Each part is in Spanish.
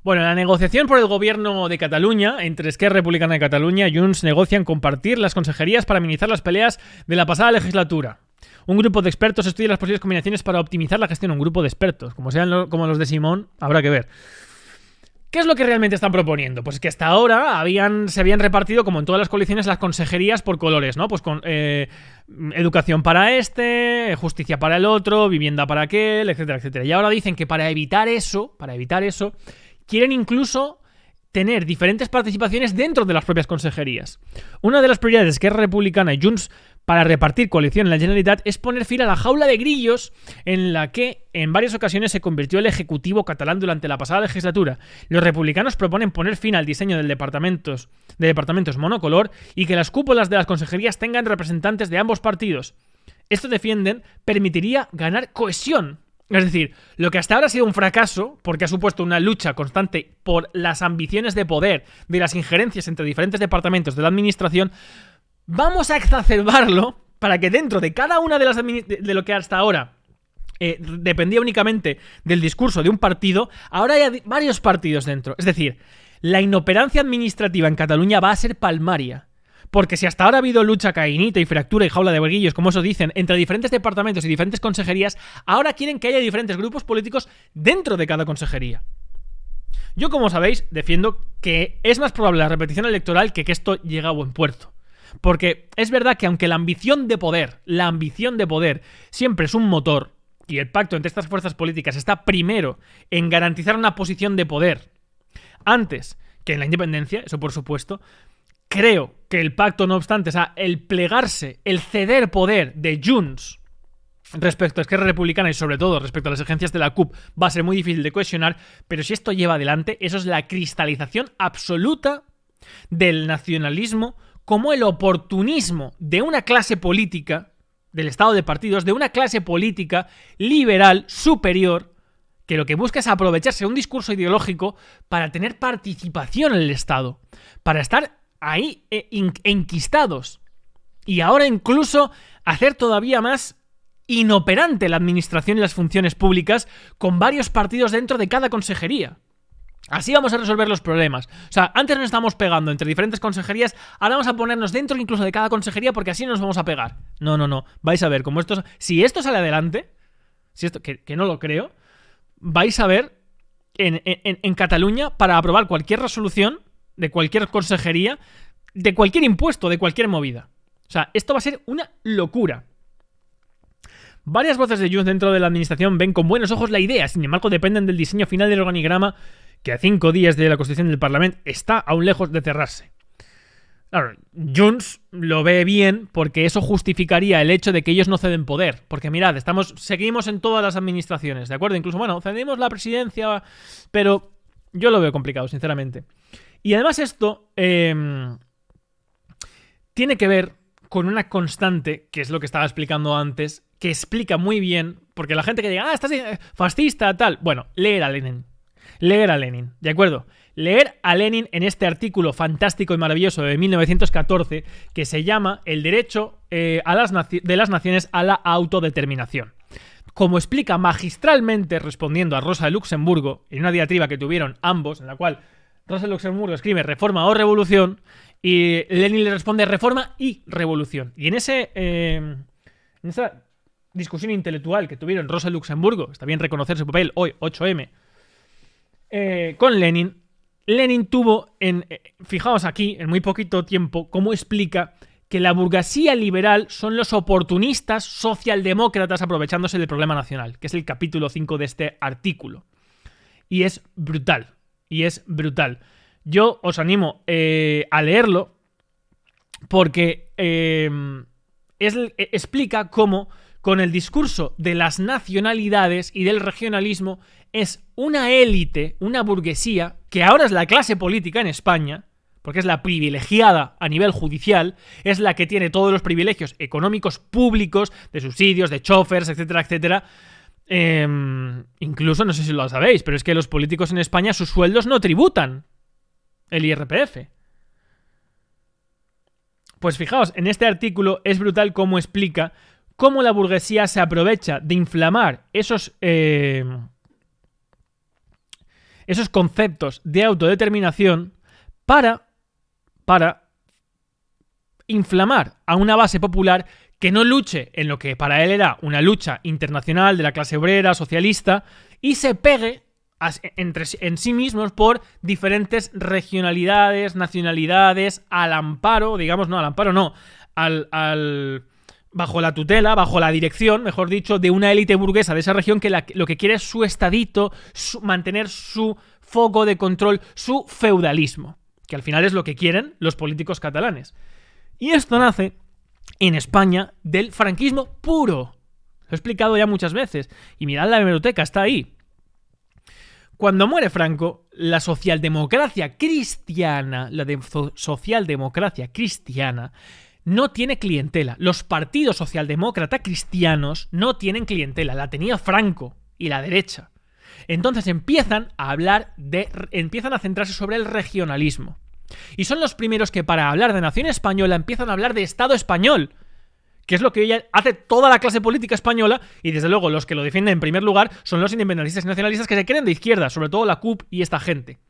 Bueno, en la negociación por el gobierno de Cataluña, entre Esquerra Republicana de Cataluña y Junts, negocian compartir las consejerías para minimizar las peleas de la pasada legislatura. Un grupo de expertos estudia las posibles combinaciones para optimizar la gestión. Un grupo de expertos, como sean como los de Simón, habrá que ver. ¿Qué es lo que realmente están proponiendo? Pues que hasta ahora se habían repartido, como en todas las coaliciones, las consejerías por colores, ¿no? Pues con educación para este, justicia para el otro, vivienda para aquel, etcétera, etcétera. Y ahora dicen que para evitar eso, quieren incluso tener diferentes participaciones dentro de las propias consejerías. Una de las prioridades de Esquerra Republicana y Junts para repartir coalición en la Generalitat es poner fin a la jaula de grillos en la que en varias ocasiones se convirtió el Ejecutivo catalán durante la pasada legislatura. Los republicanos proponen poner fin al diseño de departamentos monocolor y que las cúpulas de las consejerías tengan representantes de ambos partidos. Esto, defienden, permitiría ganar cohesión. Es decir, lo que hasta ahora ha sido un fracaso, porque ha supuesto una lucha constante por las ambiciones de poder, de las injerencias entre diferentes departamentos de la administración, vamos a exacerbarlo para que dentro de cada una de lo que hasta ahora dependía únicamente del discurso de un partido, ahora hay varios partidos dentro. Es decir, la inoperancia administrativa en Cataluña va a ser palmaria. Porque si hasta ahora ha habido lucha cainita y fractura y jaula de verguillos, como eso dicen, entre diferentes departamentos y diferentes consejerías, ahora quieren que haya diferentes grupos políticos dentro de cada consejería. Yo, como sabéis, defiendo que es más probable la repetición electoral que esto llegue a buen puerto. Porque es verdad que aunque la ambición de poder siempre es un motor, y el pacto entre estas fuerzas políticas está primero en garantizar una posición de poder antes que en la independencia, eso por supuesto, creo que el pacto, no obstante, o sea, el plegarse, el ceder poder de Junts respecto a Esquerra Republicana y sobre todo respecto a las exigencias de la CUP va a ser muy difícil de cohesionar, pero si esto lleva adelante, eso es la cristalización absoluta del nacionalismo como el oportunismo de una clase política, del estado de partidos, de una clase política liberal superior, que lo que busca es aprovecharse de un discurso ideológico para tener participación en el Estado, para estar ahí enquistados y ahora incluso hacer todavía más inoperante la administración y las funciones públicas con varios partidos dentro de cada consejería. Así vamos a resolver los problemas. O sea, antes nos estábamos pegando entre diferentes consejerías, ahora vamos a ponernos dentro incluso de cada consejería porque así nos vamos a pegar. No. Vais a ver cómo si esto sale adelante, que no lo creo, vais a ver en Cataluña para aprobar cualquier resolución de cualquier consejería, de cualquier impuesto, de cualquier movida. O sea, esto va a ser una locura. Varias voces de Junts dentro de la administración ven con buenos ojos la idea, sin embargo dependen del diseño final del organigrama que a 5 días de la constitución del Parlamento está aún lejos de cerrarse. Claro, Junts lo ve bien porque eso justificaría el hecho de que ellos no ceden poder. Porque mirad, seguimos en todas las administraciones, ¿de acuerdo? Incluso, bueno, cedemos la presidencia, pero yo lo veo complicado, sinceramente. Y además esto tiene que ver con una constante, que es lo que estaba explicando antes, que explica muy bien, porque la gente que diga, estás fascista, tal, bueno, leer a Lenin, ¿de acuerdo? Leer a Lenin en este artículo fantástico y maravilloso de 1914 que se llama El derecho de las naciones a la autodeterminación. Como explica magistralmente respondiendo a Rosa de Luxemburgo en una diatriba que tuvieron ambos, en la cual Rosa de Luxemburgo escribe reforma o revolución y Lenin le responde reforma y revolución. Y en esa discusión intelectual que tuvieron Rosa de Luxemburgo, está bien reconocer su papel hoy, 8M, con Lenin tuvo, fijaos aquí, en muy poquito tiempo, cómo explica que la burguesía liberal son los oportunistas socialdemócratas aprovechándose del problema nacional, que es el capítulo 5 de este artículo. Y es brutal. Yo os animo a leerlo porque explica cómo con el discurso de las nacionalidades y del regionalismo es una élite, una burguesía, que ahora es la clase política en España, porque es la privilegiada a nivel judicial, es la que tiene todos los privilegios económicos públicos, de subsidios, de chófers, etcétera, etcétera. Incluso, no sé si lo sabéis, pero es que los políticos en España, sus sueldos no tributan el IRPF. Pues fijaos, en este artículo es brutal cómo explica cómo la burguesía se aprovecha de inflamar esos conceptos de autodeterminación para inflamar a una base popular que no luche en lo que para él era una lucha internacional de la clase obrera, socialista, y se pegue en sí mismos por diferentes regionalidades, nacionalidades, al amparo, digamos, no, al amparo no, bajo la tutela, bajo la dirección, mejor dicho, de una élite burguesa de esa región que lo que quiere es su estadito, mantener su foco de control, su feudalismo, que al final es lo que quieren los políticos catalanes. Y esto nace en España del franquismo puro. Lo he explicado ya muchas veces. Y mirad la hemeroteca, está ahí. Cuando muere Franco, la socialdemocracia cristiana, no tiene clientela. Los partidos socialdemócrata cristianos no tienen clientela. La tenía Franco y la derecha. Entonces empiezan a centrarse sobre el regionalismo. Y son los primeros que para hablar de nación española empiezan a hablar de Estado español, que es lo que hoy hace toda la clase política española, y desde luego los que lo defienden en primer lugar son los independentistas y nacionalistas que se creen de izquierda, sobre todo la CUP y esta gente.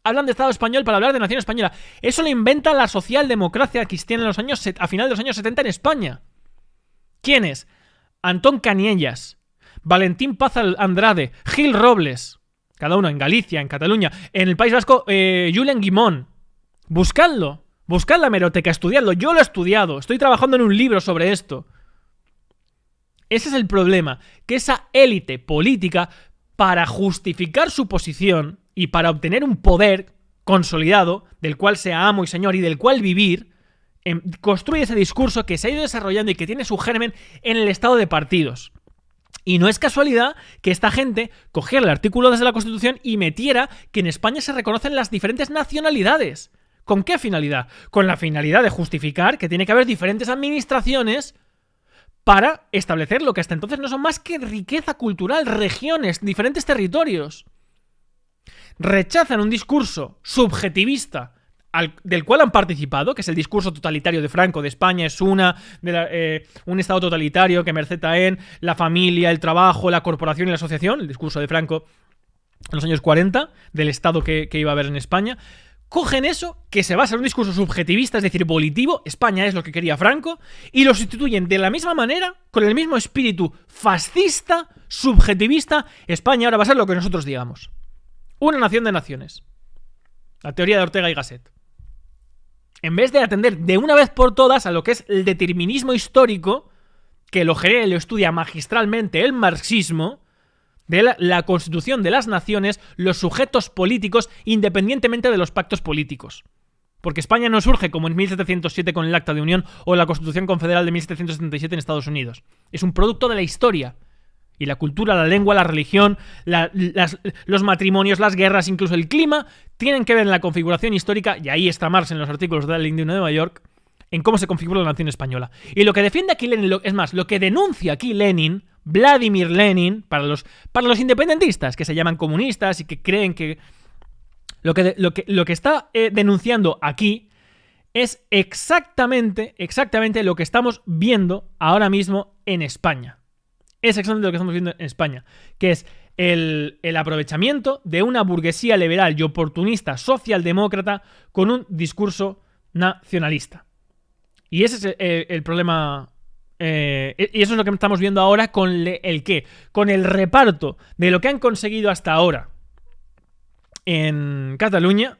Hablan de Estado español para hablar de nación española. Eso lo inventa la socialdemocracia cristiana a final de los años 70 en España. ¿Quiénes? Antón Caniellas, Valentín Paz Andrade, Gil Robles, cada uno en Galicia, en Cataluña, en el País Vasco, Julen Guimón. Buscadlo, buscad la hemeroteca, estudiadlo. Yo lo he estudiado, estoy trabajando en un libro sobre esto. Ese es el problema, que esa élite política, para justificar su posición y para obtener un poder consolidado, del cual sea amo y señor y del cual vivir, construye ese discurso que se ha ido desarrollando y que tiene su germen en el estado de partidos. Y no es casualidad que esta gente cogiera el artículo desde la Constitución y metiera que en España se reconocen las diferentes nacionalidades. ¿Con qué finalidad? Con la finalidad de justificar que tiene que haber diferentes administraciones para establecer lo que hasta entonces no son más que riqueza cultural, regiones, diferentes territorios. Rechazan un discurso subjetivista del cual han participado, que es el discurso totalitario de Franco, de España es un Estado totalitario que merced en la familia, el trabajo, la corporación y la asociación, el discurso de Franco en los años 40, del Estado que iba a haber en España. Cogen eso, que se basa en un discurso subjetivista, es decir, volitivo, España es lo que quería Franco, y lo sustituyen de la misma manera, con el mismo espíritu fascista, subjetivista. España ahora va a ser lo que nosotros digamos. Una nación de naciones. La teoría de Ortega y Gasset. En vez de atender de una vez por todas a lo que es el determinismo histórico, que lo genera y lo estudia magistralmente el marxismo, de la constitución de las naciones, los sujetos políticos, independientemente de los pactos políticos. Porque España no surge como en 1707 con el Acta de Unión o la Constitución Confederal de 1777 en Estados Unidos. Es un producto de la historia. Y la cultura, la lengua, la religión, los matrimonios, las guerras, incluso el clima, tienen que ver en la configuración histórica, y ahí está Marx en los artículos del Indio de Nueva York, en cómo se configura la nación española. Y lo que defiende aquí Lenin, es más, lo que denuncia aquí Lenin, Vladimir Lenin, para los independentistas, que se llaman comunistas y que creen que lo que está denunciando aquí es exactamente lo que estamos viendo ahora mismo en España. Es exactamente lo que estamos viendo en España, que es el aprovechamiento de una burguesía liberal y oportunista socialdemócrata con un discurso nacionalista. Y ese es el problema. Y eso es lo que estamos viendo ahora con con el reparto de lo que han conseguido hasta ahora en Cataluña.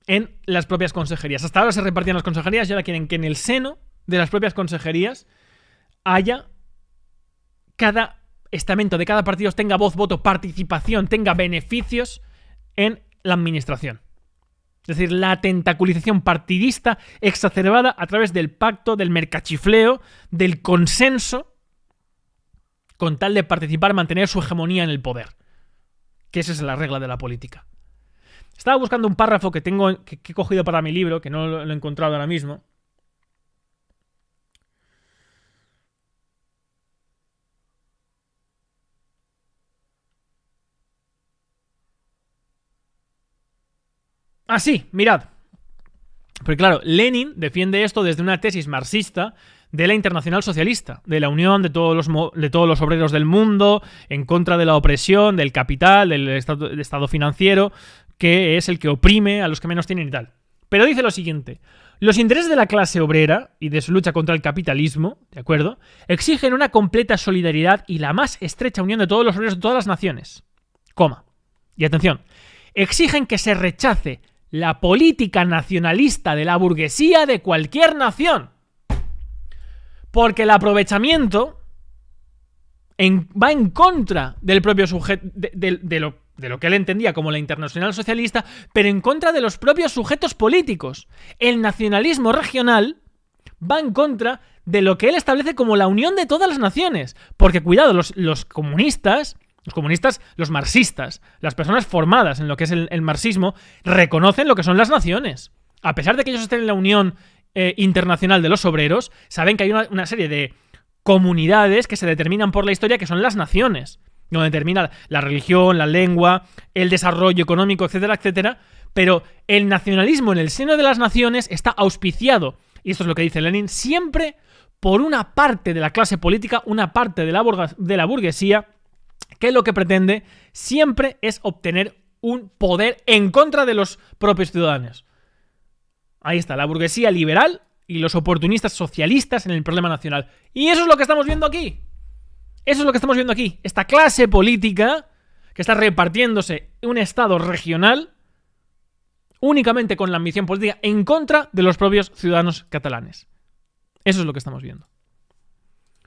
En las propias consejerías. Hasta ahora se repartían las consejerías y ahora quieren que en el seno de las propias consejerías haya cada estamento de cada partido tenga voz, voto, participación, tenga beneficios en la administración. Es decir, la tentaculización partidista exacerbada a través del pacto, del mercachifleo, del consenso, con tal de participar, mantener su hegemonía en el poder. Que esa es la regla de la política. Estaba buscando un párrafo que he cogido para mi libro, que no lo he encontrado ahora mismo. Ah, sí, mirad. Porque claro, Lenin defiende esto desde una tesis marxista de la Internacional Socialista, de la unión de todos los obreros del mundo, en contra de la opresión, del capital, del estado financiero, que es el que oprime a los que menos tienen y tal. Pero dice lo siguiente: los intereses de la clase obrera y de su lucha contra el capitalismo, ¿de acuerdo?, exigen una completa solidaridad y la más estrecha unión de todos los obreros de todas las naciones. Coma. Y atención, exigen que se rechace la política nacionalista de la burguesía de cualquier nación. Porque el aprovechamiento va en contra del propio sujeto, de lo que él entendía como la Internacional Socialista, pero en contra de los propios sujetos políticos. El nacionalismo regional va en contra de lo que él establece como la unión de todas las naciones. Porque, cuidado, los comunistas, los marxistas, las personas formadas en lo que es el marxismo, reconocen lo que son las naciones. A pesar de que ellos estén en la unión internacional de los obreros, saben que hay una serie de comunidades que se determinan por la historia, que son las naciones, donde determina la religión, la lengua, el desarrollo económico, etcétera, etcétera. Pero el nacionalismo en el seno de las naciones está auspiciado, y esto es lo que dice Lenin, siempre por una parte de la clase política, una parte de la burguesía, que lo que pretende siempre es obtener un poder en contra de los propios ciudadanos. Ahí está, la burguesía liberal y los oportunistas socialistas en el problema nacional. Y eso es lo que estamos viendo aquí. Eso es lo que estamos viendo aquí. Esta clase política que está repartiéndose un estado regional únicamente con la ambición política en contra de los propios ciudadanos catalanes. Eso es lo que estamos viendo.